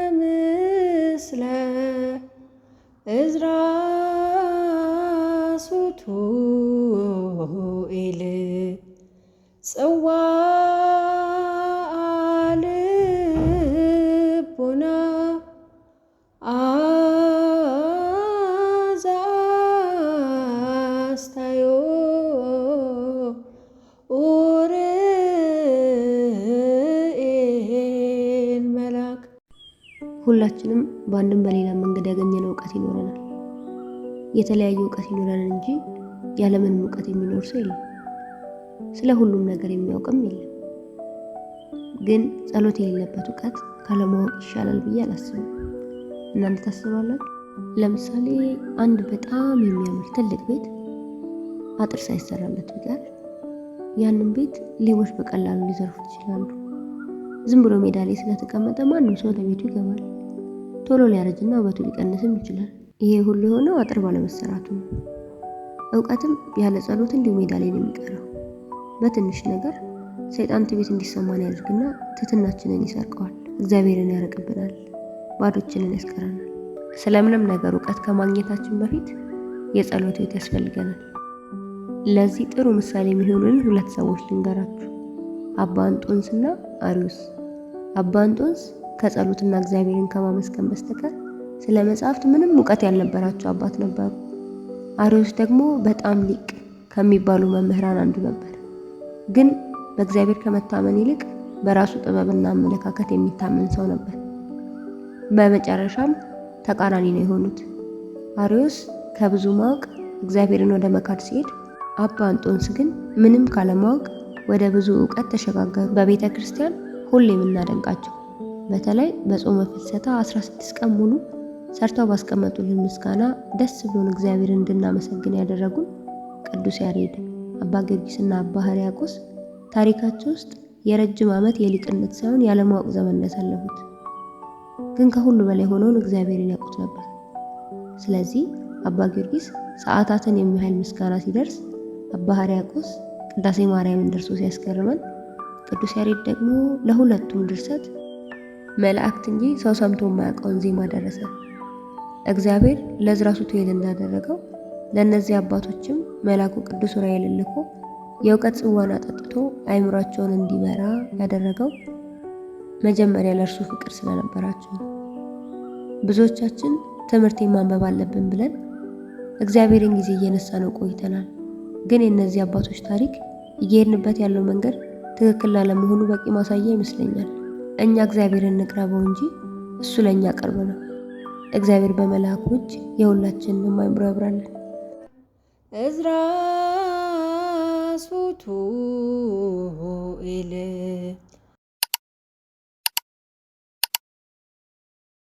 ወምስለ እዝራ ሱቱኤል ጽዋአ ልቡና አዛስታዮ ኡርኤል መልአክ። ሁላችንም በአንድም በሌላ መንገድ ያገኘነው እውቀት ይኖረናል። የተለያየ እውቀት ይኖረናል እንጂ ያለምንም እውቀት የሚኖር ሰው የለም። ስለ ሁሉም ነገር የሚያውቅም የለም። ግን ጸሎት የሌለበት እውቀት ካለማወቅ ይሻላል ብዬ አላስብም። እናንተ ታስባላችሁ? ለምሳሌ አንድ በጣም የሚያምር ትልቅ ቤት አጥር ሳይሰራለት ቢቀር ያንን ቤት ሌቦች በቀላሉ ሊዘርፉት ይችላሉ። ዝም ብሎ ሜዳ ላይ ስለተቀመጠ ማንም ሰው ወደ ቤቱ ይገባል። ቶሎ ሊያረጅና ውበቱ ሊቀንስም ይችላል። ይሄ ሁሉ የሆነው አጥር ባለመሰራቱ ነው። እውቀትም ያለ ጸሎት እንዲሁ ሜዳ ላይ ነው የሚቀረው። በትንሽ ነገር ሰይጣን ትዕቢት እንዲሰማን ያደርግና ትሕትናችንን ይሰርቀዋል፣ እግዚአብሔርን ያርቅብናል፣ ባዶችንን ያስቀረናል። ስለምንም ነገር እውቀት ከማግኘታችን በፊት የጸሎት ሕይወት ያስፈልገናል። ለዚህ ጥሩ ምሳሌ የሚሆኑን ሁለት ሰዎች ልንገራችሁ፣ አባ እንጦንስና አርዮስ። አባ እንጦንስ ከጸሎትና እግዚአብሔርን ከማመስገን በስተቀር ስለ መጽሐፍት ምንም እውቀት ያልነበራቸው አባት ነበሩ። አርዮስ ደግሞ በጣም ሊቅ ከሚባሉ መምህራን አንዱ ነበር። ግን በእግዚአብሔር ከመታመን ይልቅ በራሱ ጥበብና አመለካከት የሚታመን ሰው ነበር። በመጨረሻም ተቃራኒ ነው የሆኑት። አርዮስ ከብዙ ማወቅ እግዚአብሔርን ወደ መካድ ሲሄድ፣ አባ እንጦንስ ግን ምንም ካለማወቅ ወደ ብዙ እውቀት ተሸጋገሩ። በቤተ ክርስቲያን ሁሌ የምናደንቃቸው በተለይ በጾመ ፍልሰታ 16 ቀን ሙሉ ሰርተው ባስቀመጡልን ምስጋና ደስ ብሎን እግዚአብሔርን እንድናመሰግን ያደረጉን ቅዱስ ያሬድ፣ አባ ጊዮርጊስና አባ ሕርያቆስ ታሪካቸው ውስጥ የረጅም ዓመት የሊቅነት ሳይሆን ያለማወቅ ዘመን ያሳለፉት፣ ግን ከሁሉ በላይ ሆነውን እግዚአብሔርን ያውቁት ነበር። ስለዚህ አባ ጊዮርጊስ ሰዓታትን የሚያህል ምስጋና ሲደርስ፣ አባ ሕርያቆስ ቅዳሴ ማርያምን ደርሶ ሲያስገርመን፣ ቅዱስ ያሬድ ደግሞ ለሁለቱም ድርሰት መላእክት እንጂ ሰው ሰምቶ የማያውቀውን ዜማ ደረሰ። እግዚአብሔር ለዕዝራ ሱቱኤል እንዳደረገው ለእነዚህ አባቶችም መልአኩ ቅዱስ ዑራኤልን ልኮ የእውቀት ጽዋን አጠጥቶ አእምሯቸውን እንዲመራ ያደረገው መጀመሪያ ለእርሱ ፍቅር ስለነበራቸው ነው። ብዙዎቻችን ትምህርቴን ማንበብ አለብን ብለን እግዚአብሔርን ጊዜ እየነሳነው ቆይተናል። ግን የእነዚህ አባቶች ታሪክ እየሄድንበት ያለው መንገድ ትክክል ላለመሆኑ በቂ ማሳያ ይመስለኛል። እኛ እግዚአብሔርን እንቅረበው እንጂ እሱ ለእኛ ቅርብ ነው። እግዚአብሔር በመልአኩ እጅ የሁላችንንም አእምሮ ያብራለን። እዝራ ሱቱኤል